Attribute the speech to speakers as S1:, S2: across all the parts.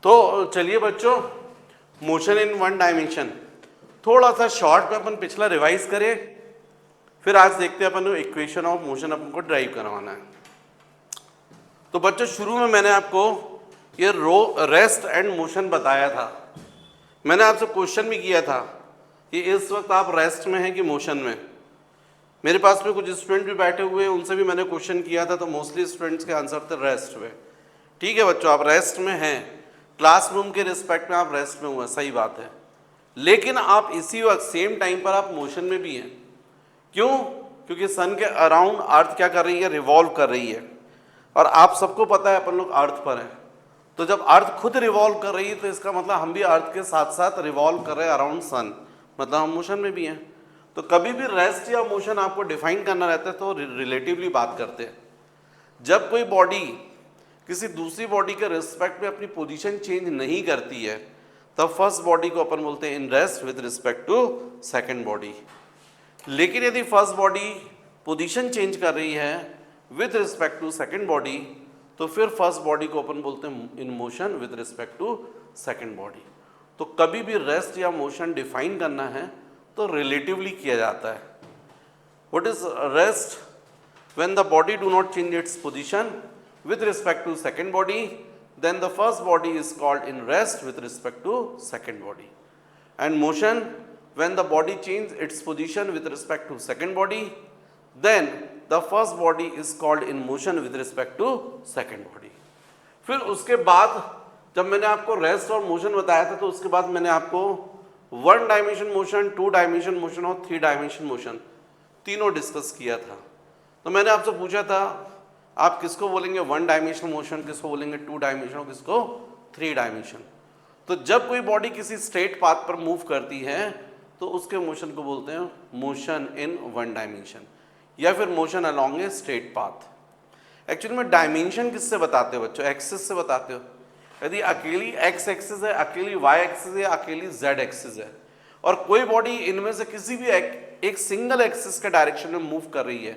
S1: तो चलिए बच्चों, मोशन इन वन डायमेंशन थोड़ा सा शॉर्ट में अपन पिछला रिवाइज करें, फिर आज देखते हैं अपन इक्वेशन ऑफ मोशन अपन को ड्राइव करवाना है। तो बच्चों शुरू में मैंने आपको ये रेस्ट एंड मोशन बताया था। मैंने आपसे क्वेश्चन भी किया था कि इस वक्त आप रेस्ट में हैं कि मोशन में। मेरे पास में कुछ स्टूडेंट भी बैठे हुए हैं, उनसे भी मैंने क्वेश्चन किया था, तो मोस्टली स्टूडेंट्स के आंसर थे रेस्ट में। ठीक है बच्चों, आप रेस्ट में हैं, क्लासरूम के रिस्पेक्ट में आप रेस्ट में हुए, सही बात है। लेकिन आप इसी वक्त सेम टाइम पर आप मोशन में भी हैं। क्यों? क्योंकि सन के अराउंड अर्थ क्या कर रही है, रिवॉल्व कर रही है। और आप सबको पता है अपन लोग अर्थ पर हैं, तो जब अर्थ खुद रिवॉल्व कर रही है तो इसका मतलब हम भी अर्थ के साथ साथ रिवॉल्व कर रहे हैं अराउंड सन, मतलब हम मोशन में भी हैं। तो कभी भी रेस्ट या मोशन आपको डिफाइन करना रहता है तो रिलेटिवली बात करते हैं। जब कोई बॉडी किसी दूसरी बॉडी के रिस्पेक्ट में अपनी पोजीशन चेंज नहीं करती है तब फर्स्ट बॉडी को अपन बोलते हैं in rest with respect to second body. लेकिन यदि फर्स्ट बॉडी पोजीशन चेंज कर रही है with respect to second body तो फिर फर्स्ट बॉडी को अपन बोलते हैं in motion with respect to second body. तो कभी भी रेस्ट या मोशन डिफाइन करना है तो रिलेटिवली किया जाता है। What is rest? When the body do not change its position with respect to second body, then the first body is called in rest with respect to second body. And motion, when the body changes its position with respect to second body, then the first body is called in motion with respect to second body. फिर उसके बाद जब मैंने आपको rest और motion बताया था तो उसके बाद मैंने आपको one dimension motion, two dimension motion और थ्री डायमेंशन मोशन तीनों डिस्कस किया था। तो मैंने आपसे पूछा था आप किसको बोलेंगे वन डायमेंशनल मोशन, किसको बोलेंगे टू डायमेंशन और किसको थ्री डायमेंशन। तो जब कोई बॉडी किसी स्ट्रेट पाथ पर मूव करती है तो उसके मोशन को बोलते हैं मोशन इन वन डायमेंशन या फिर motion along a straight path. Actually में डायमेंशन किससे बताते हो बच्चों? एक्सिस से बताते हो। यदि अकेली एक्स एक्सिस है, अकेली वाई एक्सिस है, अकेली जेड एक्सिस है और कोई बॉडी इनमें से किसी भी एक सिंगल एक्सिस के डायरेक्शन में मूव कर रही है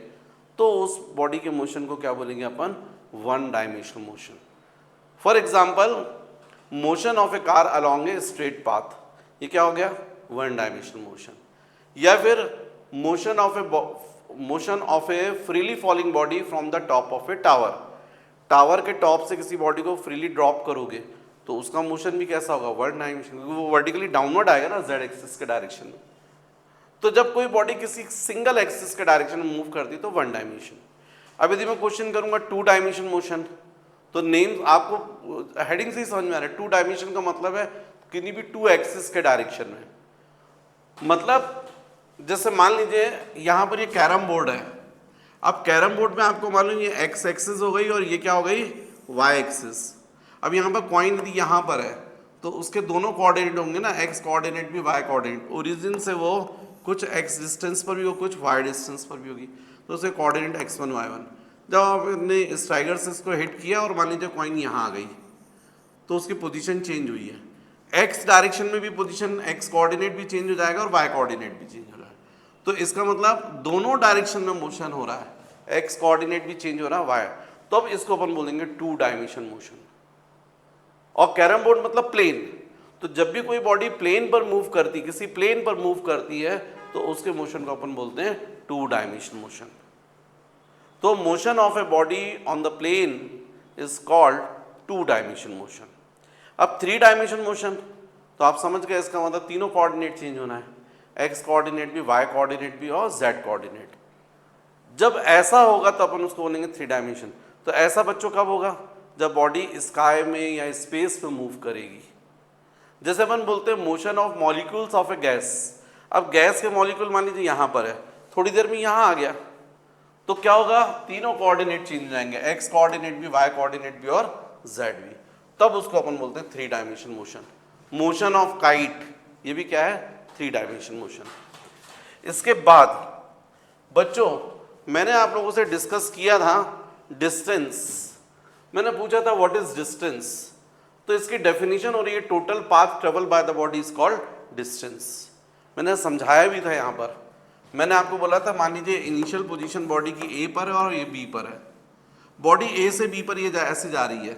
S1: तो उस बॉडी के मोशन को क्या बोलेंगे अपन? One dimensional motion. For example motion of a car along a straight path, ये क्या हो गया? One dimensional motion. या फिर motion of a freely falling body from the top of a tower. Tower के टॉप से किसी बॉडी को फ्रीली ड्रॉप करोगे तो उसका मोशन भी कैसा होगा? वन डायमेंशनल, वो वर्टिकली डाउनवर्ड आएगा ना जेड एक्सिस के डायरेक्शन में। तो जब कोई बॉडी किसी सिंगल एक्सिस के डायरेक्शन में मूव करती है तो वन डायमेंशन। अब यदि मैं क्वेश्चन करूंगा टू डायमेंशन मोशन तो नेम आपको हेडिंग से ही समझ में आ रहा है। टू डायमेंशन का मतलब है किन्हीं भी टू एक्सिस के डायरेक्शन में। मतलब जैसे मान लीजिए यहाँ पर ये कैरम बोर्ड है, अब कैरम बोर्ड में आपको मालूम ये एक्स एक्सिस हो गई और ये क्या हो गई? Y axis. अब यहाँ पर कॉइन यदि यहाँ पर है तो उसके दोनों कोऑर्डिनेट होंगे ना, एक्स कोऑर्डिनेट भी वाई कोऑर्डिनेट। ओरिजिन से वो कुछ x डिस्टेंस पर भी हो, कुछ y डिस्टेंस पर भी होगी, तो उसे कोऑर्डिनेट x1 y1। जब आपने स्ट्राइकर से इसको हिट किया और मान लीजिए कॉइन यहाँ आ गई तो उसकी पोजीशन चेंज हुई है। x डायरेक्शन में भी पोजीशन x कोऑर्डिनेट भी चेंज हो जाएगा और y कोऑर्डिनेट भी चेंज हो रहा है। तो इसका मतलब दोनों डायरेक्शन में मोशन हो रहा है, x कोऑर्डिनेट भी चेंज हो रहा है, y। तो अब इसको अपन बोलेंगे टू डायमेंशन मोशन। और कैरम बोर्ड मतलब प्लेन, तो जब भी कोई बॉडी प्लेन पर मूव करती, किसी प्लेन पर मूव करती है तो उसके मोशन को अपन बोलते हैं टू डायमेंशन मोशन। तो motion of a body on the plane is called two dimension motion. अब थ्री डायमेंशन मोशन तो आप समझ गए, इसका मतलब तीनों कोऑर्डिनेट चेंज होना है, एक्स कोऑर्डिनेट भी, वाई कोऑर्डिनेट भी और जेड कोऑर्डिनेट। जब ऐसा होगा तो अपन उसको बोलेंगे थ्री डायमेंशन। तो ऐसा बच्चों कब होगा? जब बॉडी स्काई में या स्पेस में मूव करेगी। जैसे अपन बोलते हैं motion of molecules of A gas. अब गैस के मॉलिक्यूल मान लीजिए यहाँ पर है, थोड़ी देर में यहाँ आ गया तो क्या होगा? तीनों कोऑर्डिनेट चेंज हो जाएंगे, एक्स कोऑर्डिनेट भी, वाई कोऑर्डिनेट भी और जेड भी। तब उसको अपन बोलते हैं three dimension motion. Motion of kite, ये भी क्या है? Three dimension motion. इसके बाद बच्चों मैंने आप लोगों से डिस्कस किया था डिस्टेंस। मैंने पूछा था व्हाट इज डिस्टेंस, तो इसकी डेफिनेशन हो रही है total path travel by the body is called distance. मैंने समझाया भी था यहाँ पर। मैंने आपको बोला था मान लीजिए इनिशियल पोजीशन बॉडी की ए पर है और ये बी पर है। बॉडी ए से बी पर ये ऐसे जा रही है,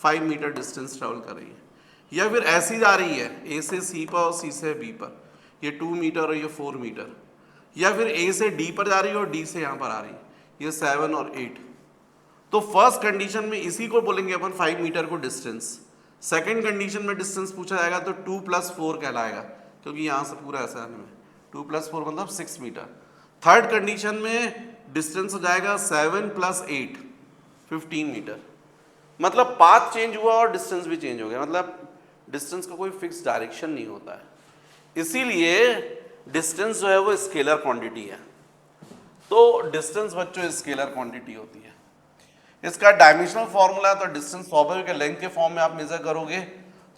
S1: 5 मीटर डिस्टेंस ट्रेवल कर रही है। या फिर ऐसी जा रही है ए से सी पर और सी से बी पर, ये 2 मीटर और ये 4 मीटर, या फिर ए से डी पर जा रही है और डी से यहाँ पर आ रही है, ये 7 और 8। तो फर्स्ट कंडीशन में इसी को बोलेंगे अपन 5 मीटर को डिस्टेंस। सेकंड कंडीशन में डिस्टेंस पूछा जाएगा तो 2 + 4 कहलाएगा, क्योंकि यहाँ से पूरा ऐसा आने में 2 + 4 मतलब 6 मीटर। थर्ड कंडीशन में डिस्टेंस हो जाएगा 7 + 8 15 मीटर। मतलब पाथ चेंज हुआ और डिस्टेंस भी चेंज हो गया, मतलब डिस्टेंस का कोई फिक्स डायरेक्शन नहीं होता है। इसीलिए डिस्टेंस जो है वो स्केलर क्वांटिटी है। तो डिस्टेंस बच्चों स्केलर क्वांटिटी होती है। इसका डायमेंशनल फॉर्मूला, तो डिस्टेंस स्वाभाविक लेंथ के फॉर्म में आप मेजर करोगे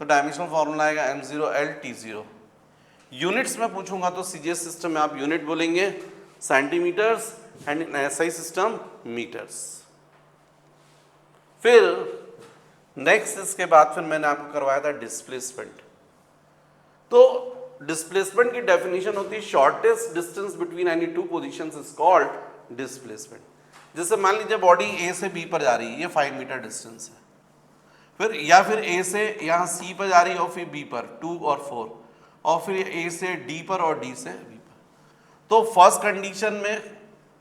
S1: तो डायमेंशनल फॉर्मूला आएगा m0 L/t0। यूनिट्स में पूछूंगा तो सीजीएस सिस्टम में आप यूनिट बोलेंगे centimetres, and in SI system metres. फिर नेक्स्ट इसके बाद फिर मैंने आपको करवाया था डिस्प्लेसमेंट। तो डिस्प्लेसमेंट की डेफिनेशन होती है shortest distance between any two positions is called displacement. जैसे मान लीजिए बॉडी ए से बी पर जा रही है, ये 5 मीटर डिस्टेंस है। फिर या फिर ए से यहाँ सी पर जा रही है और फिर बी पर 2 और 4, और फिर ए से डी पर और डी से बी पर। तो फर्स्ट कंडीशन में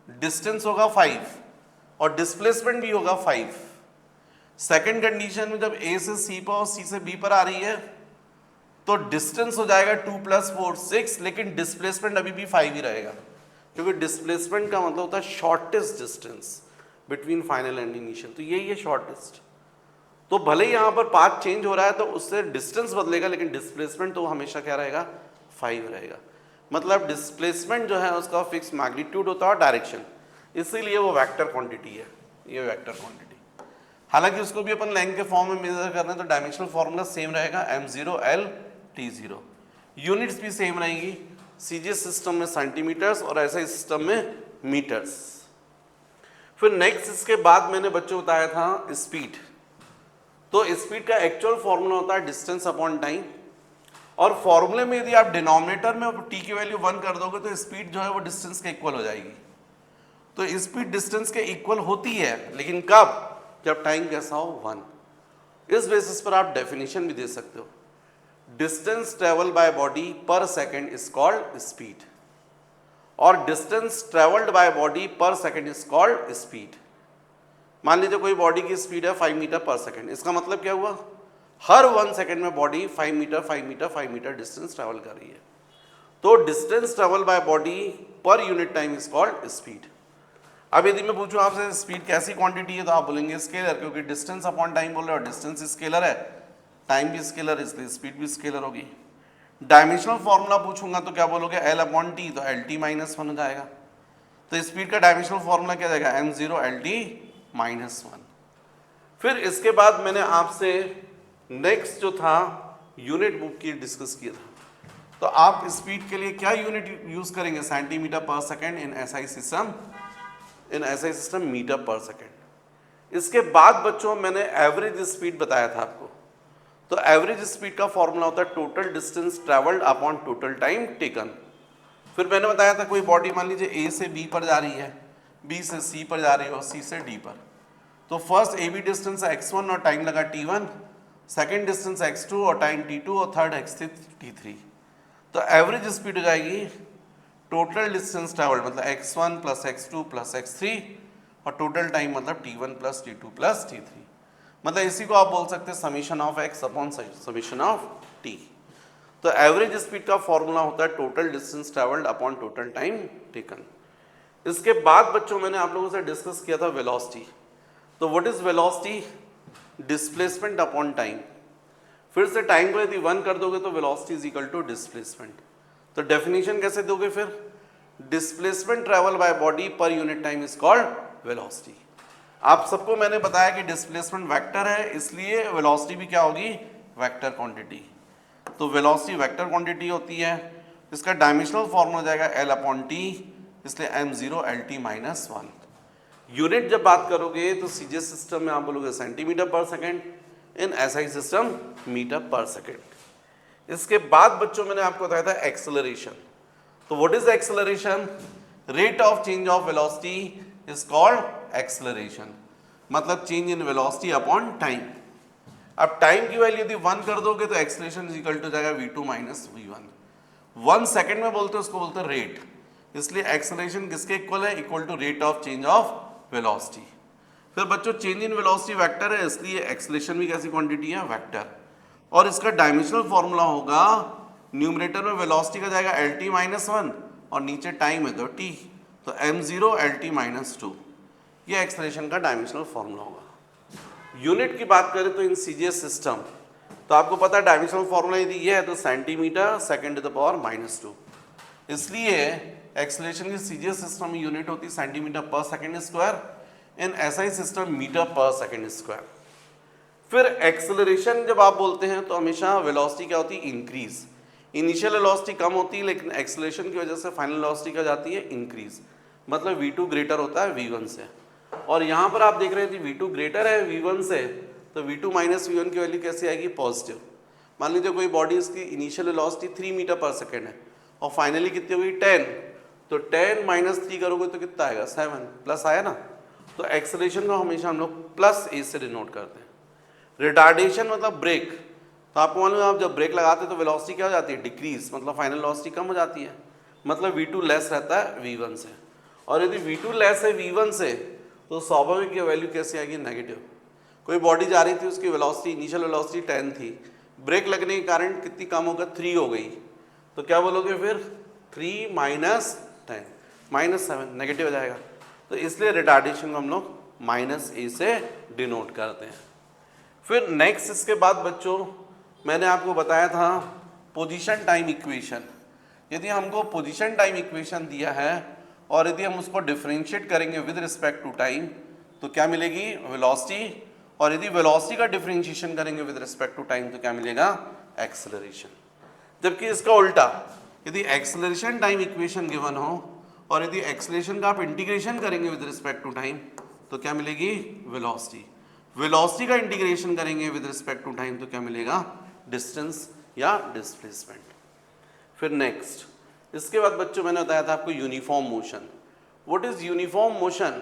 S1: डिस्टेंस होगा 5 और डिस्प्लेसमेंट भी होगा 5। सेकेंड कंडीशन में जब ए से सी पर और सी से बी पर आ रही है तो डिस्टेंस हो जाएगा 2 + 4 6, लेकिन डिस्प्लेसमेंट अभी भी 5 ही रहेगा, क्योंकि डिस्प्लेसमेंट का मतलब होता है shortest distance between final and initial. तो यही है शॉर्टेस्ट। तो भले ही यहाँ पर पाथ चेंज हो रहा है तो उससे डिस्टेंस बदलेगा, लेकिन डिस्प्लेसमेंट तो हमेशा क्या रहेगा 5 रहेगा। मतलब डिस्प्लेसमेंट जो है उसका फिक्स मैग्नीट्यूड होता है डायरेक्शन, इसीलिए वो वेक्टर क्वांटिटी है, ये वेक्टर क्वांटिटी। हालांकि उसको भी अपन लेंथ के फॉर्म में मेजर कर रहे हैं तो डायमेंशनल फॉर्मूला सेम रहेगा m0 L/t0। यूनिट्स भी सेम रहेंगी, सीजीएस सिस्टम में सेंटीमीटर्स और एसआई सिस्टम में मीटर्स। फिर नेक्स्ट इसके बाद मैंने बच्चों बताया था स्पीड। तो स्पीड का एक्चुअल फॉर्मूला होता है डिस्टेंस अपॉन टाइम, और फॉर्मूले में यदि आप डिनोमिनेटर में टी की वैल्यू 1 कर दोगे तो स्पीड जो है वो डिस्टेंस के इक्वल हो जाएगी। तो स्पीड डिस्टेंस के इक्वल होती है, लेकिन कब? जब टाइम कैसा हो 1। इस बेसिस पर आप डेफिनेशन भी दे सकते हो, डिस्टेंस ट्रेवल बाय बॉडी पर सेकेंड इज कॉल्ड स्पीड, और डिस्टेंस ट्रेवल्ड बाय बॉडी पर सेकेंड इज कॉल्ड स्पीड। मान लीजिए कोई बॉडी की स्पीड है 5 मीटर पर सेकेंड, इसका मतलब क्या हुआ? हर 1 सेकेंड में body 5 metre 5 metre 5 metre distance travel कर रही है। तो distance travel by body per unit time is called speed. अब यदि मैं पूछूं आपसे स्पीड कैसी क्वांटिटी है तो आप बोलेंगे स्केलर, क्योंकि डिस्टेंस अपॉन टाइम बोल रहे हो, डिस्टेंस स्केलर है, टाइम भी स्केलर, इसलिए स्पीड भी स्केलर होगी। डायमेंशनल फॉर्मूला पूछूंगा तो क्या बोलोगे? L/t, तो LT-1 हो जाएगा। तो स्पीड का डायमेंशनल फॉर्मूला क्या जाएगा? m0 LT-1। फिर इसके बाद मैंने आपसे नेक्स्ट जो था यूनिट बुक की डिस्कस किया था। तो आप स्पीड के लिए क्या यूनिट यूज करेंगे? Centimetre per second in SI system metre per second. इसके बाद बच्चों मैंने एवरेज स्पीड बताया था आपको। तो एवरेज स्पीड का फॉर्मूला होता है total distance travelled upon total time taken. फिर मैंने बताया था कोई बॉडी मान लीजिए ए से बी पर जा रही है, बी से सी पर जा रही है और सी से डी पर। तो फर्स्ट ए बी डिस्टेंस है x1 और टाइम लगा t1, सेकेंड डिस्टेंस x2 और टाइम t2 और थर्ड t3। तो एवरेज स्पीड हो जाएगी टोटल डिस्टेंस ट्रेवल्ड मतलब x1 + x2 + x3 और टोटल टाइम मतलब t1 + t2 + t3। मतलब इसी को आप बोल सकते हैं summation of x upon summation of t। तो एवरेज स्पीड का फॉर्मूला होता है total distance travelled upon total time taken. इसके बाद बच्चों मैंने आप लोगों से डिस्कस किया था वेलोसिटी। तो what is velocity? Displacement upon time. फिर से टाइम को यदि 1 कर दोगे तो velocity is equal to displacement. तो डेफिनेशन कैसे दोगे फिर? Displacement travel by body per unit time is called velocity. आप सबको मैंने बताया कि डिस्प्लेसमेंट वेक्टर है, इसलिए वेलोसिटी भी क्या होगी? Vector quantity. तो वेलोसिटी वेक्टर क्वांटिटी होती है। इसका डायमेंशनल फॉर्मूला जाएगा L/t, इसलिए m0 LT-1। यूनिट जब बात करोगे तो सीजीएस सिस्टम में आप बोलोगे centimetre per second, in SI system metre per second. इसके बाद बच्चों मैंने आपको बताया था एक्सेलरेशन। तो what is acceleration? Rate of change of velocity is called acceleration, मतलब change in velocity upon time. अब टाइम की वैल्यू यदि 1 कर दोगे तो एक्सेलरेशन इज इक्वल टू जाएगा v2 माइनस v1। 1 सेकेंड में बोलते हैं उसको बोलते हैं रेट, इसलिए एक्सेलरेशन किसके इक्वल है, equal to rate of change of velocity. फिर बच्चों चेंज इन वेलोसिटी वेक्टर है, इसलिए एक्सेलरेशन भी कैसी क्वांटिटी है, वेक्टर। और इसका डायमेंशनल फॉर्मूला होगा, न्यूमरेटर में वेलोसिटी का जाएगा एल टी माइनस 1 और नीचे टाइम है तो टी, तो m0 LT माइनस 2, ये एक्सेलरेशन का डायमेंशनल फॉर्मूला होगा। यूनिट की बात करें तो इन सीजीएस सिस्टम, तो आपको पता है डायमेंशनल फॉर्मूला यदि ये है तो centimetre second to the power minus 2, इसलिए एक्सेलरेशन की सीजीएस सिस्टम में यूनिट होती है centimetre per second square, in SI system metre per second square. फिर एक्सेलरेशन जब आप बोलते हैं तो हमेशा वेलोसिटी क्या होती है, इंक्रीज। इनिशियल वेलोसिटी कम होती है लेकिन एक्सेलरेशन की वजह से फाइनल वेलोसिटी क्या जाती है, इंक्रीज। मतलब v2 ग्रेटर होता है v1 से, और यहाँ पर आप देख रहे हैं v2 ग्रेटर है v1 से, तो v2 माइनस v1 की वैल्यू कैसे आएगी, पॉजिटिव। मान लीजिए कोई बॉडी इसकी initial velocity 3 metre per second है और फाइनली कितनी होगी 10, तो 10 माइनस 3 करोगे तो कितना आएगा 7, प्लस आया ना। तो एक्सेलरेशन को हमेशा हम लोग प्लस ए से डिनोट करते हैं। रिटार्डेशन मतलब ब्रेक, तो आपको मालूम है आप जब ब्रेक लगाते हैं तो वेलोसिटी क्या हो जाती है, डिक्रीज, मतलब फाइनल वेलोसिटी कम हो जाती है, मतलब v2 लेस रहता है v1 से। और यदि v2 लेस है v1 से तो स्वाभाविक की वैल्यू कैसी आएगी, नेगेटिव। कोई बॉडी जा रही थी उसकी वेलोसिटी इनिशियल वेलोसिटी 10 थी, ब्रेक लगने के कारण कितनी कम होगा, 3 हो गई, तो क्या बोलोगे फिर 3 माइनस 10 माइनस 7, नेगेटिव हो जाएगा। तो इसलिए रिटार्डेशन को हम लोग माइनस ए से डिनोट करते हैं। फिर नेक्स्ट इसके बाद बच्चों मैंने आपको बताया था पोजीशन टाइम इक्वेशन। यदि हमको पोजीशन टाइम इक्वेशन दिया है और यदि हम उसको डिफरेंशिएट करेंगे विद रिस्पेक्ट टू टाइम तो क्या मिलेगी, वेलोसिटी, और यदि वेलोसिटी का डिफरेंशिएशन करेंगे विद रिस्पेक्ट टू टाइम तो क्या मिलेगा, एक्सेलरेशन। जबकि इसका उल्टा, यदि एक्सेलरेशन टाइम इक्वेशन गिवन हो और यदि एक्सेलरेशन का आप इंटीग्रेशन करेंगे विद रिस्पेक्ट टू टाइम तो क्या मिलेगी, वेलोसिटी। वेलोसिटी का इंटीग्रेशन करेंगे विद रिस्पेक्ट टू टाइम तो क्या मिलेगा, डिस्टेंस या डिस्प्लेसमेंट। फिर नेक्स्ट इसके बाद बच्चों मैंने बताया था आपको uniform motion. What is uniform motion,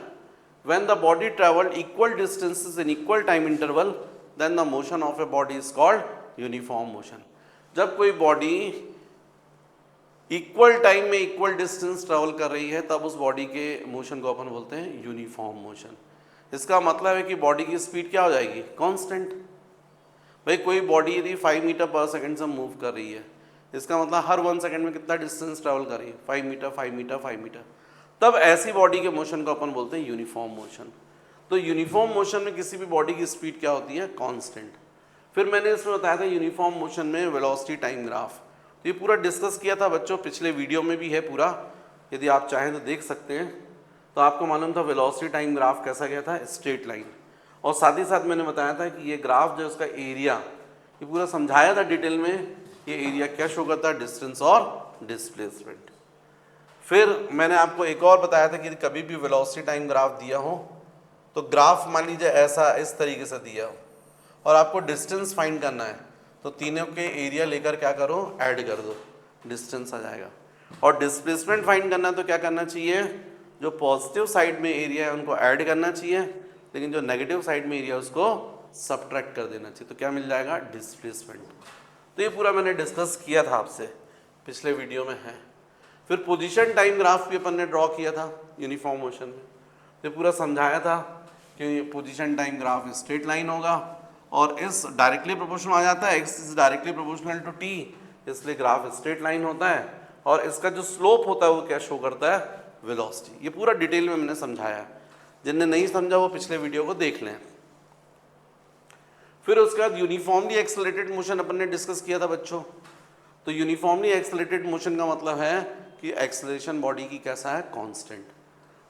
S1: when the body travelled equal distances in equal time interval then the motion of a body is called uniform motion. जब कोई बॉडी इक्वल टाइम में इक्वल डिस्टेंस ट्रेवल कर रही है तब उस body के motion को अपन बोलते हैं यूनिफॉर्म मोशन। इसका मतलब है कि बॉडी की स्पीड क्या हो जाएगी, कांस्टेंट। भाई कोई बॉडी यदि 5 मीटर पर सेकंड से मूव कर रही है, इसका मतलब हर 1 सेकंड में कितना डिस्टेंस ट्रेवल कर रही है, 5 मीटर 5 मीटर 5 मीटर, तब ऐसी बॉडी के मोशन को अपन बोलते हैं यूनिफॉर्म मोशन। तो यूनिफॉर्म मोशन में किसी भी बॉडी की स्पीड क्या होती है, कांस्टेंट। फिर मैंने इसमें बताया था यूनिफॉर्म मोशन में वेलोसिटी टाइम ग्राफ, तो ये पूरा डिस्कस किया था बच्चों, पिछले वीडियो में भी है पूरा, यदि आप चाहें तो देख सकते हैं। तो आपको मालूम था वेलोसिटी टाइम ग्राफ कैसा गया था, स्ट्रेट लाइन, और साथ ही साथ मैंने बताया था कि ये ग्राफ जो है उसका एरिया, ये पूरा समझाया था डिटेल में, ये एरिया क्या शो करता है, डिस्टेंस और डिस्प्लेसमेंट। फिर मैंने आपको एक और बताया था कि कभी भी वेलोसिटी टाइम ग्राफ दिया हो तो ग्राफ मान लीजिए ऐसा इस तरीके से दिया हो और आपको डिस्टेंस फाइंड करना है तो तीनों के एरिया लेकर क्या करो, ऐड कर दो, डिस्टेंस आ जाएगा। और डिस्प्लेसमेंट फाइंड करना है तो क्या करना चाहिए, जो पॉजिटिव साइड में एरिया है उनको ऐड करना चाहिए, लेकिन जो नेगेटिव साइड में एरिया है उसको सब्ट्रैक्ट कर देना चाहिए, तो क्या मिल जाएगा, डिस्प्लेसमेंट। तो ये पूरा मैंने डिस्कस किया था आपसे, पिछले वीडियो में है। फिर पोजीशन टाइम ग्राफ भी अपन ने ड्रॉ किया था यूनिफॉर्म मोशन में, तो पूरा समझाया था कि position time graph straight line होगा और इस डायरेक्टली प्रोपोर्शनल आ जाता है, X is directly proportional to T, इसलिए ग्राफ स्ट्रेट लाइन होता है, और इसका जो स्लोप होता है वो क्या शो करता है, वेलोसिटी। ये पूरा डिटेल में मैंने समझाया है, जिनने नहीं समझा वो पिछले वीडियो को देख लें। फिर उसके बाद यूनिफॉर्मली एक्सेलरेटेड मोशन अपन ने डिस्कस किया था बच्चों। तो यूनिफॉर्मली एक्सेलरेटेड मोशन का मतलब है कि एक्सेलरेशन बॉडी की कैसा है, कांस्टेंट।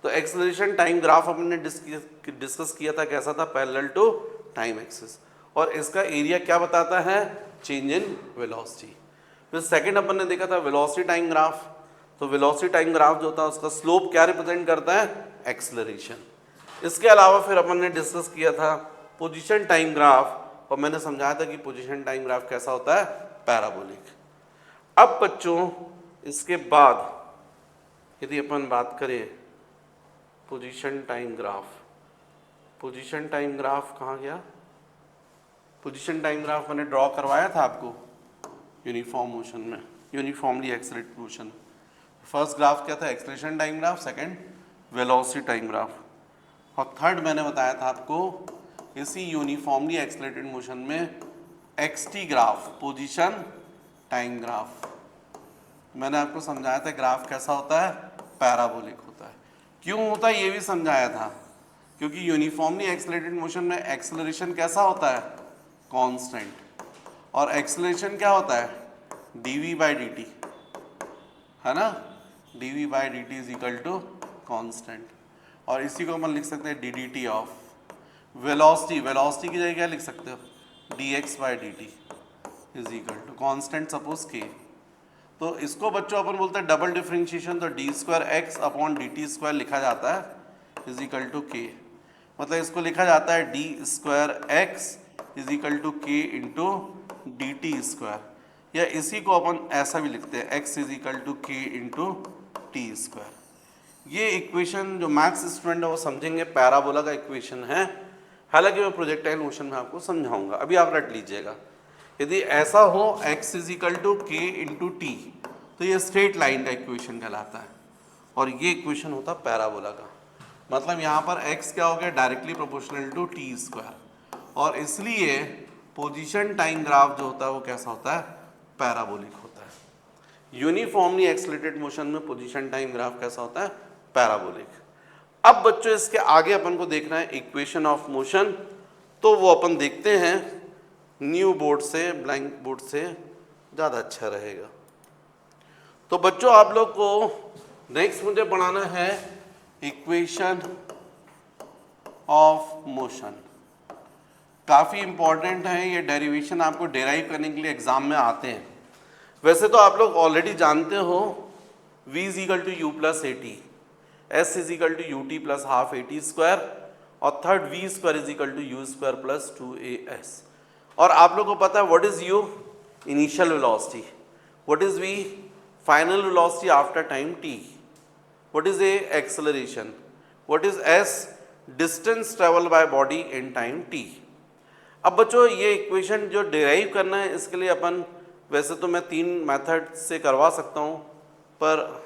S1: तो एक्सेलरेशन टाइम ग्राफ अपन ने डिस्कस किया था, कैसा था, पैरेलल टू टाइम एक्सिस, और इसका एरिया क्या बताता है, चेंज इन वेलोसिटी। फिर सेकंड अपन ने देखा था वेलोसिटी टाइम ग्राफ, तो वेलोसिटी टाइम ग्राफ जो होता है उसका स्लोप क्या रिप्रेजेंट करता है, एक्सेलरेशन। इसके अलावा फिर अपन ने डिस्कस किया था पोजीशन टाइम ग्राफ, और मैंने समझाया था कि पोजीशन टाइम ग्राफ कैसा होता है, पैराबोलिक। अब बच्चों इसके बाद यदि अपन बात करें position time graph, position time graph कहाँ गया, पोजीशन टाइम ग्राफ मैंने ड्रॉ करवाया था आपको यूनिफॉर्म मोशन में, uniformly accelerated motion. First graph क्या था? Acceleration time graph, second velocity time graph, और थर्ड मैंने बताया था आपको इसी यूनिफॉर्मली एक्सेलरेटेड मोशन में XT graph, position time graph. मैंने आपको समझाया था ग्राफ कैसा होता है? पैराबोलिक होता है। क्यों होता है ये भी समझाया था, क्योंकि यूनिफॉर्मली एक्सेलरेटेड मोशन में एक्सेलरेशन कैसा होता है? कांस्टेंट। और एक्सेलरेशन क्या होता है? dv/dt, है ना? dv/dt is equal to constant. और इसी को अपन लिख सकते हैं ddt ऑफ वेलोसिटी। वेलोसिटी की जगह क्या लिख सकते हो? dx/dt is equal to constant suppose k। तो इसको बच्चों अपन बोलते हैं डबल डिफरेंशिएशन, तो d2x/dt² लिखा जाता है इज इक्वल टू k। मतलब इसको लिखा जाता है d2x is equal to k into dt², या इसी को अपन ऐसा भी लिखते हैं x is equal to k into t²। ये इक्वेशन जो मैथ्स स्टूडेंट है वो समझेंगे, पैराबोला का इक्वेशन है। हालांकि मैं प्रोजेक्टाइल मोशन में आपको समझाऊंगा, अभी आप रट लीजिएगा। यदि ऐसा हो x is equal to k into T, तो ये स्ट्रेट लाइन का इक्वेशन कहलाता है, और ये इक्वेशन होता है पैराबोला का। मतलब यहाँ पर x क्या हो गया? डायरेक्टली प्रोपोर्शनल टू t², और इसलिए पोजीशन टाइम ग्राफ जो होता है वो कैसा होता है? पैराबोलिक होता है। यूनिफॉर्मली एक्सेलरेटेड मोशन में पोजीशन टाइम ग्राफ कैसा होता है? पैराबोलिक। अब बच्चों इसके आगे अपन को देखना है इक्वेशन ऑफ मोशन, तो वो अपन देखते हैं न्यू बोर्ड से, ब्लैंक बोर्ड से ज़्यादा अच्छा रहेगा। तो बच्चों आप लोग को नेक्स्ट मुझे पढ़ाना है इक्वेशन ऑफ मोशन। काफ़ी इंपॉर्टेंट है ये, डेरिवेशन आपको डेराइव करने के लिए एग्जाम में आते हैं। वैसे तो आप लोग ऑलरेडी जानते हो v is equal to you plus A t, s is equal to U T plus half A T square, और third v² is equal to u² plus 2as। और आप लोग को पता है what is u? Initial velocity. What is v? Final velocity after time t। What is a? Acceleration. What is s? Distance travel by body in time t। अब बच्चों ये equation जो डिराइव करना है, इसके लिए अपन वैसे तो मैं 3 मेथड से करवा सकता हूँ, पर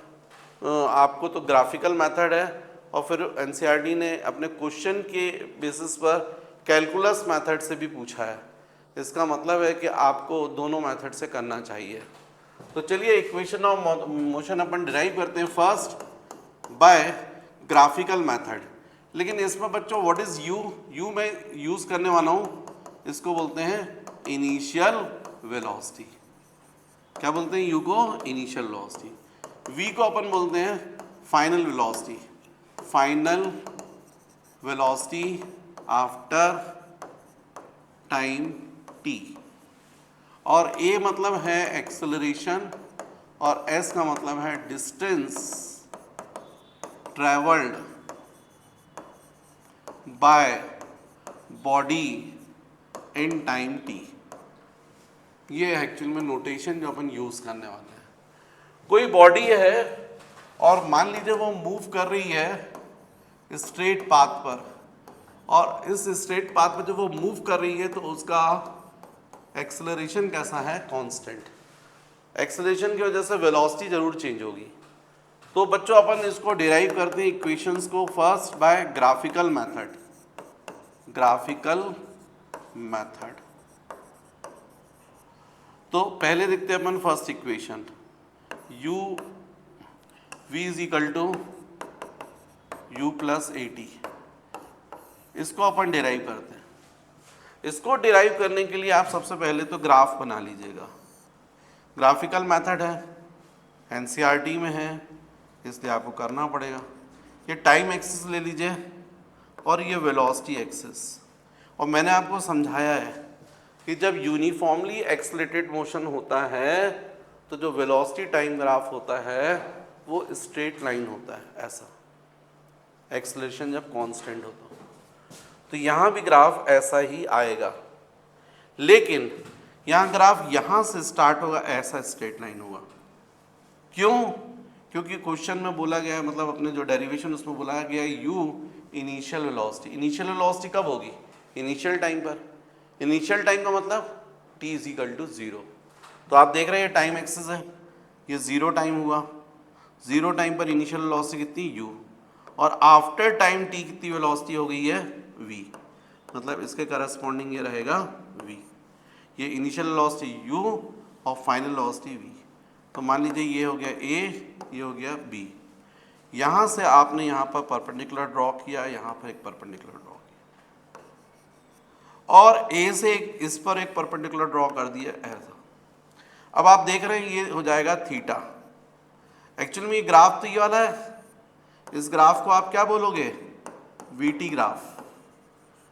S1: आपको तो ग्राफिकल मेथड है, और फिर एनसीईआरटी ने अपने क्वेश्चन के बेसिस पर कैलकुलस मेथड से भी पूछा है। इसका मतलब है कि आपको दोनों मेथड से करना चाहिए। तो चलिए equation of motion upon derive करते हैं फर्स्ट बाय ग्राफिकल मेथड। लेकिन इसमें बच्चों व्हाट इज u? u मैं यूज़ करने वाला हूँ, इसको बोलते हैं इनिशियल वेलोसिटी। क्या बोलते हैं? u को इनिशियल वेलोसिटी। v को अपन बोलते हैं final velocity, final velocity after time t। और a मतलब है एक्सेलरेशन, और s का मतलब है distance travelled by body in time t। ये एक्चुअल में नोटेशन जो अपन यूज करने वाले हैं। कोई बॉडी है और मान लीजिए वो मूव कर रही है स्ट्रेट पाथ पर, और इस स्ट्रेट पाथ पर जब वो मूव कर रही है तो उसका एक्सेलरेशन कैसा है? कांस्टेंट। एक्सेलरेशन की वजह से वेलोसिटी जरूर चेंज होगी। तो बच्चों अपन इसको डिराइव करते हैं इक्वेशंस को first by graphical method. Graphical method, तो पहले देखते हैं अपन first equation, u v is equal to you plus A t. इसको अपन डिराइव करते हैं। इसको डिराइव करने के लिए आप सबसे पहले तो ग्राफ बना लीजिएगा। ग्राफिकल मेथड है, एनसीईआरटी में है, इसलिए आपको करना पड़ेगा। ये टाइम एक्सिस ले लीजिए और ये वेलोसिटी एक्सिस। और मैंने आपको समझाया है कि जब यूनिफॉर्मली एक्सेलरेटेड मोशन होता है तो जो वेलोसिटी टाइम ग्राफ होता है वो स्ट्रेट लाइन होता है, ऐसा। एक्सेलरेशन जब कांस्टेंट होता है तो यहाँ भी ग्राफ ऐसा ही आएगा, लेकिन यहाँ ग्राफ यहाँ से स्टार्ट होगा, ऐसा स्ट्रेट लाइन होगा। क्यों? क्योंकि क्वेश्चन में बोला गया है, मतलब अपने जो डेरिवेशन उसमें बोला गया है u initial velocity. Initial velocity कब होगी? इनिशियल टाइम पर। इनिशियल टाइम का मतलब t इज इक्वल टू 0। तो आप देख रहे हैं टाइम एक्सेस है, ये 0 टाइम हुआ, 0 टाइम पर इनिशियल वेलोसिटी कितनी u, और आफ्टर टाइम t कितनी वेलोसिटी हो गई है v, मतलब इसके करस्पॉन्डिंग ये रहेगा v। ये इनिशियल वेलोसिटी u और फाइनल वेलोसिटी v। तो मान लीजिए ये हो गया a, ये हो गया b। यहाँ से आपने यहाँ पर परपेंडिकुलर ड्रॉ किया, यहाँ पर एक परपेंडिकुलर ड्रॉ किया, और a से इस पर एक परपेंडिकुलर ड्रॉ कर दिया ऐसा। अब आप देख रहे हैं ये हो जाएगा थीटा। एक्चुअली में ये ग्राफ तो ये वाला है, इस ग्राफ को आप क्या बोलोगे, VT graph,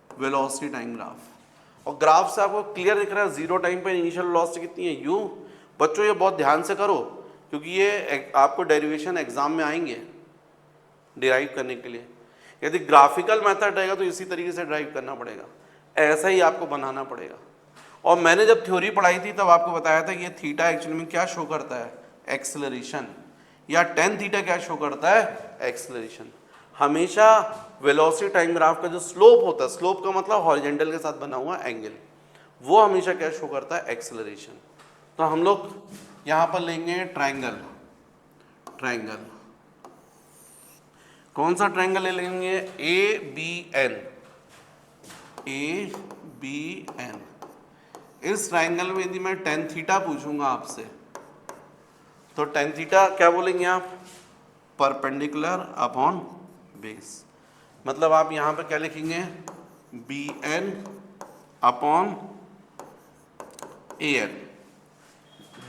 S1: velocity time graph. और ग्राफ से आपको क्लियर दिख रहा है 0 टाइम पर इनिशियल वेलोसिटी कितनी है u। बच्चों ये बहुत ध्यान से करो, क्योंकि ये आपको डेरिवेशन एग्जाम में आएंगे डिराइव करने के लिए। यदि ग्राफिकल मेथड रहेगा तो इसी तरीके से ड्राइव करना पड़ेगा, ऐसा ही आपको बनाना पड़ेगा। और मैंने जब थ्योरी पढ़ाई थी तब आपको बताया था ये थीटा एक्चुअली में क्या शो करता है, एक्सेलरेशन, या टेन थीटा क्या शो करता है, एक्सेलरेशन। हमेशा वेलोसिटी टाइम ग्राफ का जो स्लोप होता है, स्लोप का मतलब हॉरिजॉन्टल के साथ बना हुआ एंगल, वो हमेशा क्या शो करता है, एक्सेलरेशन। तो हम लोग यहाँ पर लेंगे ट्रायंगल, ट्रायंगल कौन सा ट्रायंगल ले लेंगे, A B N, A B N. इस ट्रायंगल में यदि मैं टेन थीटा पूछूंगा आपसे, तो टेन थीटा क्या बोलेंगे आप, परपेंडिकुलर अपॉन बेस। मतलब आप यहाँ पे क्या लिखेंगे, B N upon A N,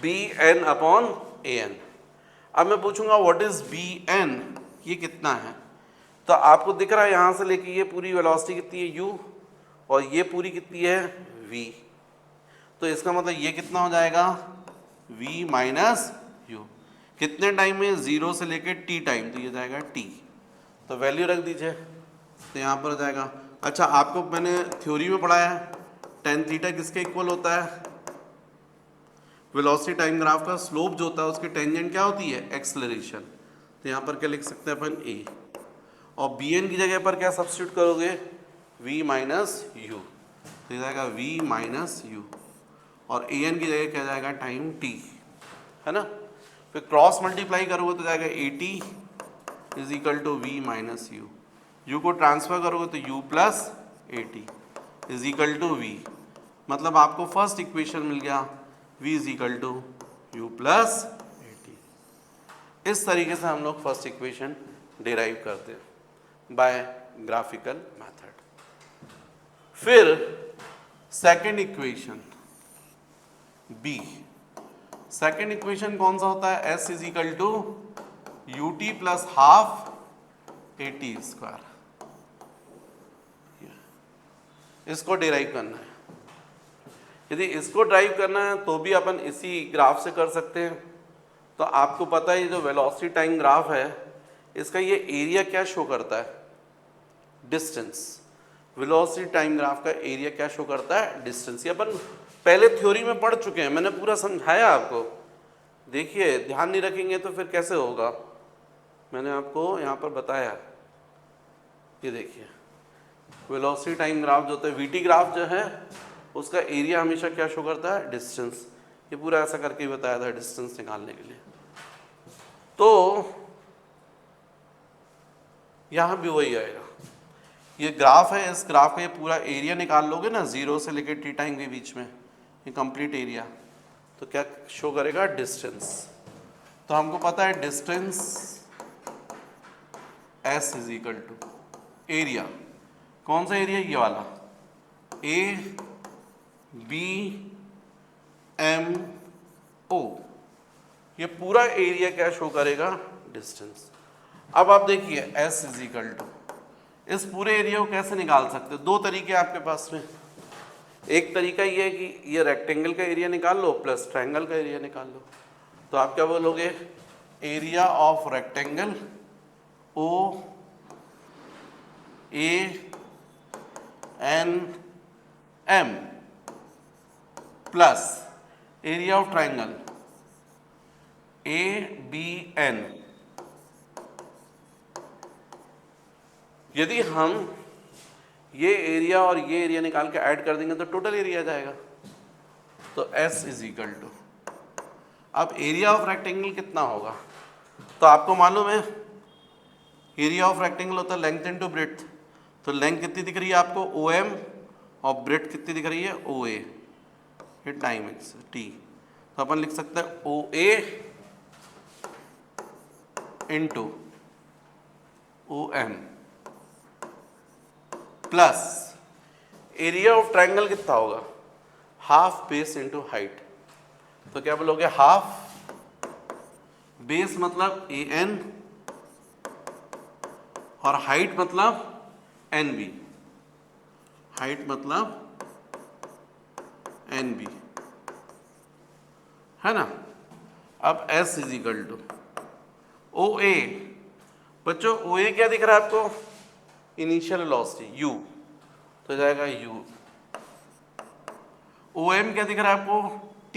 S1: B N upon A N. अब मैं पूछूंगा व्हाट इज बी एन, ये कितना है। तो आपको दिख रहा है यहाँ से लेके ये पूरी वेलोसिटी कितनी है u, और ये पूरी कितनी है v। तो इसका मतलब ये कितना हो जाएगा, v माइनस u। कितने टाइम में, 0 से लेके t टाइम, तो ये जाएगा t। तो वैल्यू रख दीजिए, तो यहाँ पर हो जाएगा। अच्छा, आपको मैंने थ्योरी में पढ़ाया है टेन थीटा किसके इक्वल होता है, वेलोसिटी टाइम ग्राफ का स्लोप जो होता है उसकी टेंजेंट क्या होती है, एक्सेलरेशन। तो यहाँ पर क्या लिख सकते हैं अपन, a, और बी एन की जगह पर क्या सब्स्टिट्यूट करोगे, v माइनस यू, तो ये जाएगा v माइनस यू, और ए एन की जगह क्या जाएगा, टाइम t, है ना। फिर क्रॉस मल्टीप्लाई करोगे तो जाएगा A T is equal to V minus U, U को ट्रांसफर करोगे तो u plus A T is equal to V. मतलब आपको फर्स्ट इक्वेशन मिल गया, v is equal to you plus A T. इस तरीके से हम लोग फर्स्ट इक्वेशन डिराइव करते हैं बाय ग्राफिकल मेथड। फिर सेकंड इक्वेशन बी, सेकंड इक्वेशन कौन सा होता है, s is equal to U T plus half A T square. इसको डिराइव करना है। यदि इसको ड्राइव करना है तो भी अपन इसी ग्राफ से कर सकते हैं। तो आपको पता है ये जो वेलोसिटी टाइम ग्राफ है, इसका ये एरिया क्या शो करता है, डिस्टेंस। वेलोसिटी टाइम ग्राफ का एरिया क्या शो करता है, डिस्टेंस। ये अपन पहले थ्योरी में पढ़ चुके हैं, मैंने पूरा समझाया आपको। देखिए, ध्यान नहीं रखेंगे तो फिर कैसे होगा, मैंने आपको यहाँ पर बताया। ये देखिए, वेलोसिटी टाइम ग्राफ जो होता है, वीटी ग्राफ जो है, उसका एरिया हमेशा क्या शो करता है, डिस्टेंस। ये पूरा ऐसा करके ही बताया था डिस्टेंस निकालने के लिए। तो यहाँ भी वही आएगा, ये ग्राफ है, इस ग्राफ का ये पूरा एरिया निकाल लोगे ना, 0 से लेकर टी टाइम के बीच में, ये कंप्लीट एरिया, तो क्या शो करेगा, डिस्टेंस। तो हमको पता है distance s is equal to area, कौन सा एरिया, ये वाला, ए बी एम ओ, ये पूरा एरिया क्या शो करेगा, डिस्टेंस। अब आप देखिए s इज इक्वल टू, इस पूरे एरिया को कैसे निकाल सकते हो, दो तरीके आपके पास में। एक तरीका ये है कि ये रेक्टेंगल का एरिया निकाल लो प्लस ट्रायंगल का एरिया निकाल लो। तो आप क्या बोलोगे, area of rectangle O A N M plus area of triangle A B N. यदि हम ये एरिया और ये एरिया निकाल के ऐड कर देंगे तो टोटल एरिया आ जाएगा। तो S इज इक्वल टू, अब एरिया ऑफ रेक्टेंगल कितना होगा, तो आपको मालूम है एरिया ऑफ रेक्टेंगल होता है लेंथ इनटू ब्रेड्थ। तो लेंथ कितनी दिख रही है आपको OM और ब्रेड्थ कितनी दिख रही है OA, ये टाइम्स T। तो अपन लिख सकते हैं OA into OM plus area of triangle कितना होगा, हाफ बेस इंटू हाइट। तो क्या बोलोगे, हाफ बेस मतलब AN और हाइट मतलब NB, हाइट मतलब NB, है ना। अब S is equal to OA, बच्चों OA क्या दिख रहा है आपको, इनिशियल वेलोसिटी U, तो जाएगा U। OM क्या दिख रहा है आपको, T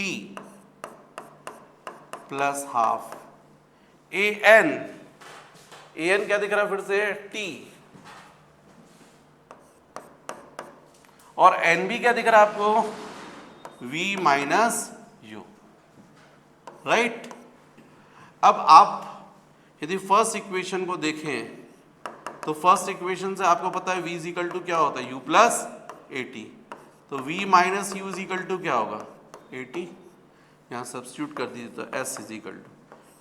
S1: प्लस हाफ। AN क्या दिख रहा है फिर से, T, और NB क्या दिख रहा है आपको, V माइनस U, राइट। अब आप यदि फर्स्ट इक्वेशन को देखें तो फर्स्ट इक्वेशन से आपको पता है V इज इक्वल टू क्या होता है, U प्लस AT। तो V minus U is equal to क्या होगा, AT। यहाँ सब्स्टिट्यूट कर दीजिए तो S इज इक्वल टू,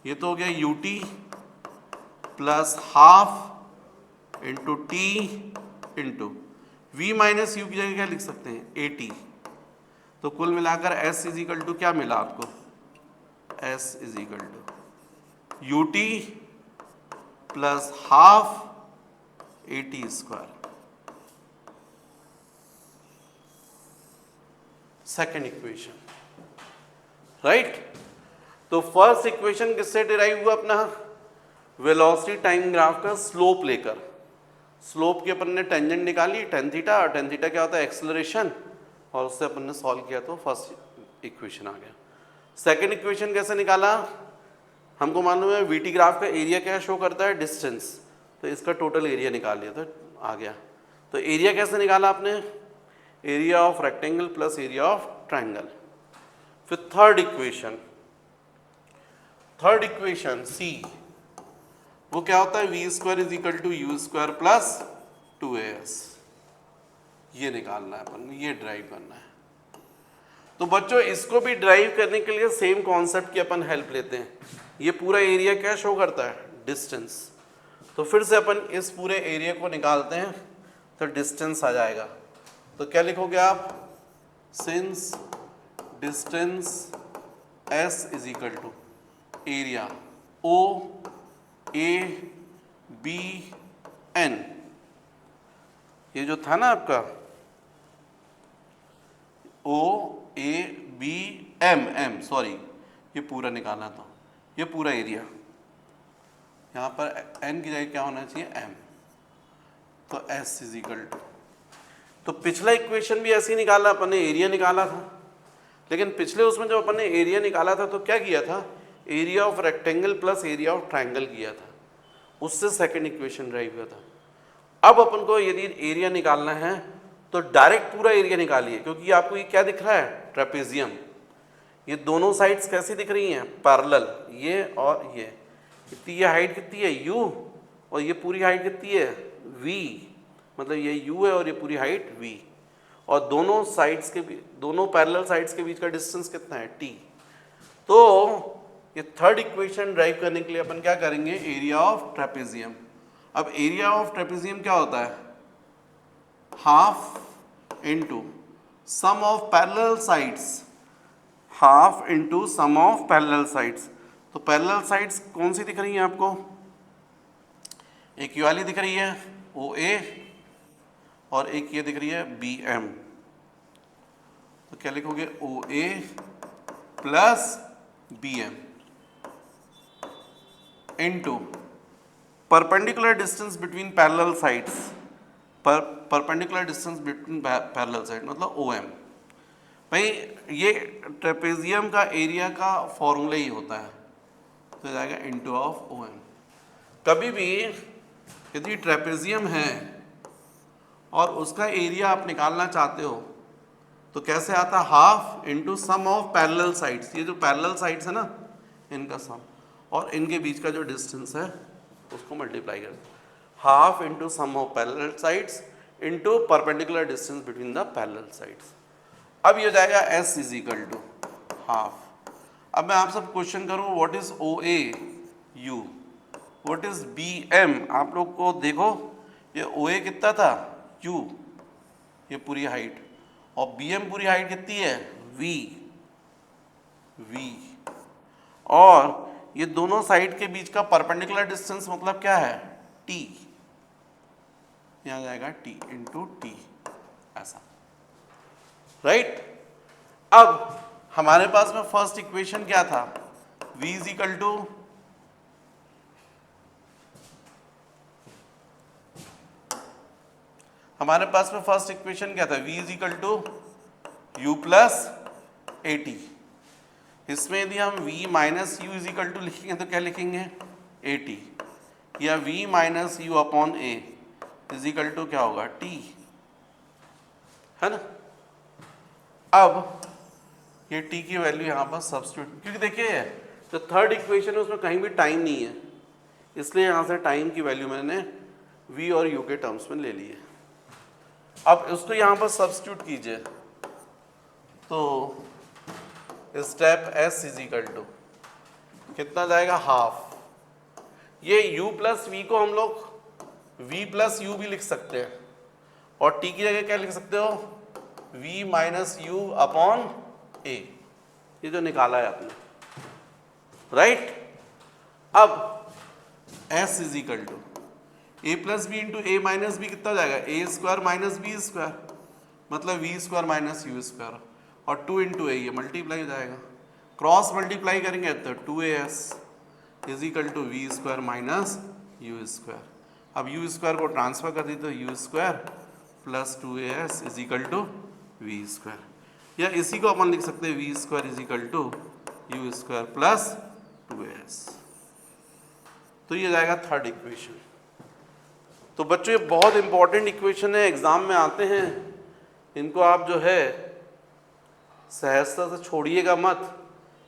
S1: ये तो हो गया UT plus half into T into V minus U की जगह क्या लिख सकते हैं, AT। तो कुल मिलाकर S इज इक्वल टू क्या मिला आपको, S is equal to UT plus half AT square. Second equation, right. तो फर्स्ट इक्वेशन किससे डिराइव हुआ अपना, वेलोसिटी टाइम ग्राफ का स्लोप लेकर। स्लोप की अपन ने टेंजेंट निकाली tan थीटा, और tan थीटा क्या होता है, एक्सेलरेशन, और उससे अपन ने सॉल्व किया तो फर्स्ट इक्वेशन आ गया। सेकेंड इक्वेशन कैसे निकाला, हमको मालूम है VT ग्राफ का एरिया क्या शो करता है, डिस्टेंस, तो इसका टोटल एरिया निकाल लिया तो आ गया। तो एरिया कैसे निकाला आपने, area of rectangle plus area of triangle. फिर थर्ड इक्वेशन C, वो क्या होता है, V square is equal to U square plus 2AS। ये निकालना है अपन, ये ड्राइव करना है। तो बच्चों इसको भी ड्राइव करने के लिए सेम कॉन्सेप्ट की अपन हेल्प लेते हैं। ये पूरा एरिया क्या शो करता है, डिस्टेंस। तो फिर से अपन इस पूरे एरिया को निकालते हैं तो डिस्टेंस आ जाएगा। तो क्या लिखोगे आप, since distance S is equal to area OABN, ये जो था ना आपका OABM, सॉरी ये पूरा निकालना था, ये पूरा एरिया, यहाँ पर n की जगह क्या होना चाहिए, m। तो S इज इक्वल टू, तो पिछला इक्वेशन भी ऐसे ही निकाला अपन ने, एरिया निकाला था, लेकिन पिछले उसमें जब अपन ने एरिया निकाला था तो क्या किया था, area of rectangle plus area of triangle किया था, उससे सेकंड इक्वेशन ड्राइव किया था। अब अपन को यदि एरिया निकालना है तो डायरेक्ट पूरा एरिया निकालिए, क्योंकि आपको ये क्या दिख रहा है, ट्रेपेजियम। ये दोनों साइड्स कैसी दिख रही हैं, पैरेलल, ये और ये। कितनी ये हाइट कितनी है, U, और ये पूरी हाइट कितनी है, V, मतलब ये U है और ये पूरी हाइट V, और दोनों साइड्स के दोनों पैरेलल साइड्स के बीच का डिस्टेंस कितना है, T। तो ये थर्ड इक्वेशन ड्राइव करने के लिए अपन क्या करेंगे, एरिया ऑफ ट्रेपेजियम। अब एरिया ऑफ ट्रेपेजियम क्या होता है, half into sum of parallel sides, half into sum of parallel sides. तो पैरेलल साइड्स कौन सी दिख रही हैं आपको, एक ये वाली दिख रही है OA, और एक ये दिख रही है BM। तो क्या लिखोगे, OA plus BM into perpendicular distance between parallel sides, perpendicular distance between parallel side मतलब OM। भाई ये ट्रेपेजियम का एरिया का फॉर्मूला ही होता है, तो जाएगा इंटू ऑफ OM। कभी भी यदि ट्रेपेजियम है और उसका एरिया आप निकालना चाहते हो तो कैसे आता, half into sum of parallel sides, ये जो पैरेलल साइड्स है ना इनका सम, और इनके बीच का जो डिस्टेंस है उसको मल्टीप्लाई कर, half into sum of parallel sides into perpendicular distance between the parallel sides. अब ये हो जाएगा S is equal to half. अब मैं आपसे क्वेश्चन करूँ what is OA U, what is BM, आप लोग को देखो ये OA कितना था U, ये पूरी हाइट, और BM पूरी हाइट कितनी है V, और ये दोनों साइड के बीच का परपेंडिकुलर डिस्टेंस मतलब क्या है T, यहाँ जाएगा T इंटू T, ऐसा, राइट। अब हमारे पास में फर्स्ट इक्वेशन क्या था, V इज इक्वल टू हमारे पास में फर्स्ट इक्वेशन क्या था, V is equal to U plus AT। इसमें यदि हम V minus U is equal to लिखेंगे तो क्या लिखेंगे AT, या V minus U upon A is equal to क्या होगा T, है ना। अब ये T की वैल्यू यहाँ पर सब्स्टिट्यूट, क्योंकि देखिए जो थर्ड इक्वेशन है उसमें कहीं भी टाइम नहीं है, इसलिए यहाँ से टाइम की वैल्यू मैंने V और U के टर्म्स में ले ली है। अब उसको यहाँ पर सब्स्टिट्यूट कीजिए तो step S is equal to कितना जाएगा हाफ, ये U प्लस V को हम लोग V प्लस U भी लिख सकते हैं, और T की जगह क्या लिख सकते हो V minus U upon A, ये जो निकाला है आपने, राइट। अब S is equal to A plus B into A minus B कितना जाएगा A square minus B square, मतलब V square minus U square, और 2 इंटू ए ये मल्टीप्लाई हो जाएगा, क्रॉस मल्टीप्लाई करेंगे तो 2AS is equal to V square minus U square. अब U स्क्वायर को ट्रांसफर कर दी तो U square plus 2AS is equal to V square, या इसी को अपन लिख सकते हैं V square is equal to U square plus 2AS। तो ये जाएगा थर्ड इक्वेशन। तो बच्चों ये बहुत इंपॉर्टेंट इक्वेशन है, एग्जाम में आते हैं, इनको आप जो है सहजता से छोड़िएगा मत,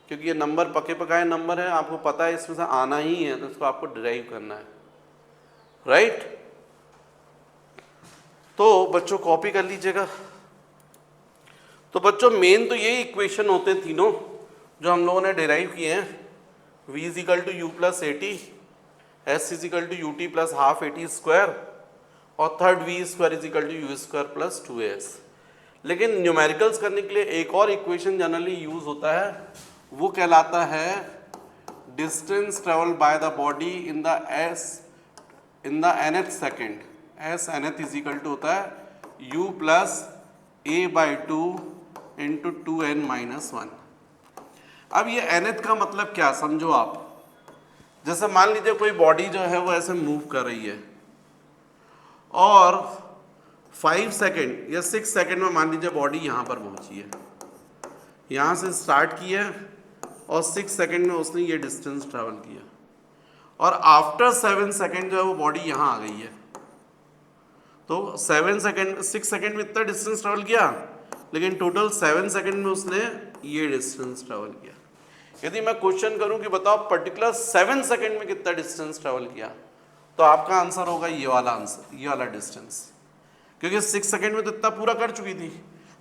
S1: क्योंकि ये नंबर पके पकाए नंबर है, आपको पता है इसमें से आना ही है, तो इसको आपको डिराइव करना है, राइट। तो बच्चों कॉपी कर लीजिएगा। तो बच्चों मेन तो यही इक्वेशन होते हैं तीनों जो हम लोगों ने डिराइव किए हैं, V is equal to U plus AT, S is equal to UT plus half AT square, और third V square is equal to U square plus 2AS। लेकिन न्यूमेरिकल्स करने के लिए एक और इक्वेशन जनरली यूज होता है, वो कहलाता है distance travel by the body in the nth second. S nth is equal to होता है U plus A by 2 into 2n minus 1। अब ये nth का मतलब क्या समझो आप, जैसे मान लीजिए कोई बॉडी जो है वो ऐसे मूव कर रही है, और 5 सेकेंड या 6 सेकेंड में मान लीजिए बॉडी यहाँ पर पहुँची है, यहाँ से स्टार्ट की है और 6 सेकेंड में उसने ये डिस्टेंस ट्रैवल किया, और आफ्टर 7 सेकेंड जो है वो बॉडी यहाँ आ गई है। तो 6 सेकेंड में इतना डिस्टेंस ट्रैवल किया, लेकिन टोटल 7 सेकेंड में उसने ये डिस्टेंस ट्रैवल किया। यदि मैं क्वेश्चन करूं कि बताओ पर्टिकुलर 7 सेकेंड में कितना डिस्टेंस ट्रैवल किया, तो आपका आंसर होगा ये वाला आंसर, ये वाला डिस्टेंस, क्योंकि 6 सेकेंड में तो इतना पूरा कर चुकी थी,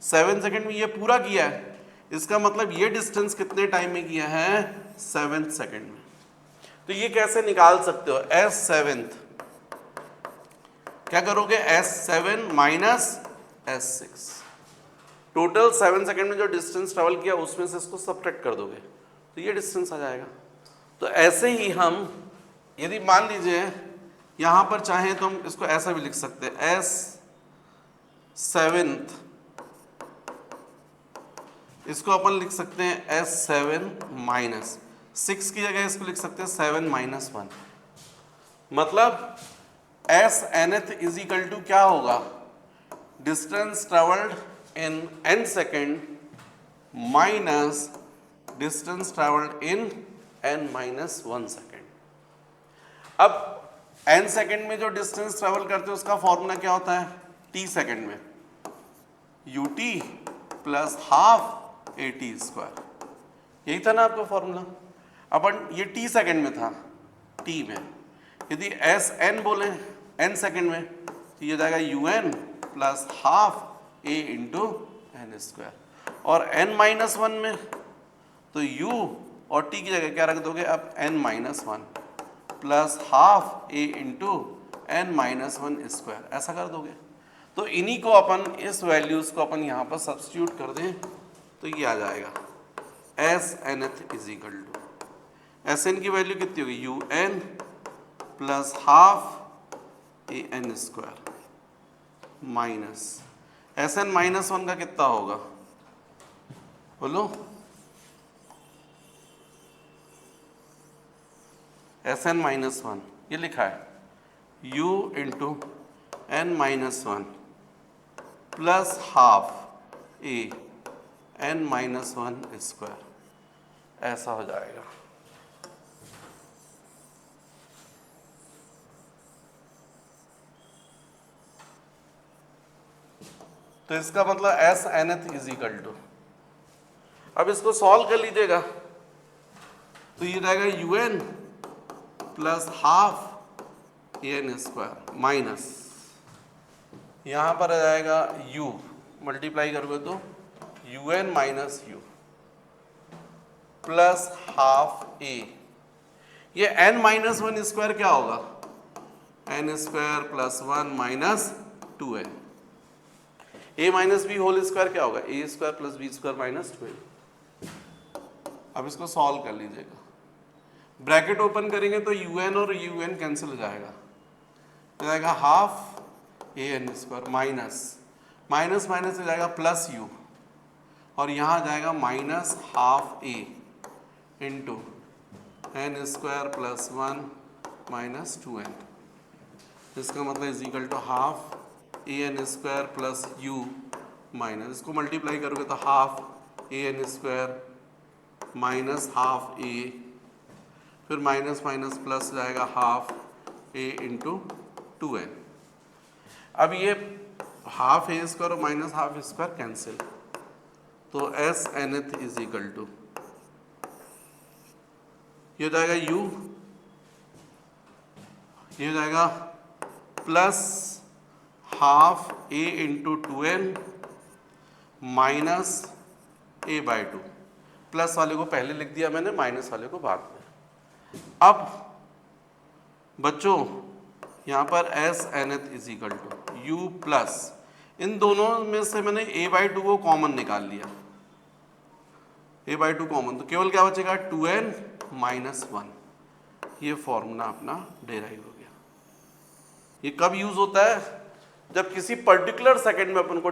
S1: 7 सेकेंड में ये पूरा किया है, इसका मतलब ये डिस्टेंस कितने टाइम में किया है 7 सेकेंड में। तो ये कैसे निकाल सकते हो, S7 क्या करोगे, S7 minus S6, total 7 second में जो डिस्टेंस ट्रैवल किया उसमें से इसको सब्ट्रैक्ट कर दोगे तो ये डिस्टेंस आ जाएगा। तो ऐसे ही हम यदि मान लीजिए यहाँ पर चाहें तो हम इसको ऐसा भी लिख सकते हैं, S7 इसको अपन लिख सकते हैं S7 माइनस 6 की जगह इसको लिख सकते हैं 7 माइनस 1, मतलब S nth is equal to क्या होगा, distance travelled in n second minus distance travelled in n minus 1 second. अब n सेकेंड में जो डिस्टेंस ट्रेवल करते हैं उसका फॉर्मूला क्या होता है, टी सेकेंड में, U T plus half A T square, यही था ना आपका फॉर्मूला। अपन ये टी सेकेंड में था, टी में यदि एस एन बोले एन सेकेंड में तो ये जाएगा you N plus half A into N square, और एन माइनस वन में तो यू और टी की जगह क्या रख दोगे अब n minus one plus half ए into n minus one square, ऐसा कर दोगे। तो इन्हीं को अपन, इस वैल्यूज को अपन यहाँ पर सब्स्टिट्यूट कर दें तो ये आ जाएगा S nth is equal to, S N की वैल्यू कितनी होगी U N plus half A N square minus S N minus one का कितना होगा बोलो, एस एन माइनस वन ये लिखा है u into n minus one plus half ए एन माइनस वन स्क्वायर, ऐसा हो जाएगा। तो इसका मतलब s nth is equal to, अब इसको सॉल्व कर लीजिएगा तो ये जाएगा you N plus half A N square minus, यहाँ पर आ जाएगा u, मल्टीप्लाई करोगे तो u n minus u plus half a, ये एन माइनस वन स्क्वायर क्या होगा n square plus one minus two n, a minus b whole square क्या होगा a square plus b square minus two N. अब इसको solve कर लीजिएगा, bracket open करेंगे तो यू एन और यू एन कैंसिल हो जाएगा, तो जाएगा half A N square minus minus minus हो जाएगा प्लस यू, और यहाँ जाएगा माइनस हाफ ए into N square plus one minus two n, इसका मतलब is equal to half A N square plus U minus, इसको मल्टीप्लाई करोगे तो half A N square minus half A, फिर माइनस माइनस प्लस जाएगा half ए into two N. अब ये half A square और माइनस हाफ स्क्वायर कैंसिल, तो S nth is equal to ये हो जाएगा u, ये हो जाएगा plus half A into two N minus A by two, प्लस वाले को पहले लिख दिया मैंने, माइनस वाले को बाद में। अब बच्चों यहाँ पर s nth is equal to you plus, इन दोनों में से मैंने ए बाई टू को कॉमन निकाल लिया, ए बाई टू कॉमन, तो केवल क्या बचेगा टू एन माइनस वन, ये फॉर्मूला अपना डेराइव हो गया। ये कब यूज होता है जब किसी पर्टिकुलर सेकंड में अपन को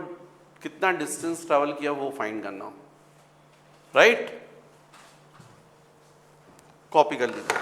S1: कितना डिस्टेंस ट्रैवल किया वो फाइंड करना हो, राइट। कॉपी कर लीजिए।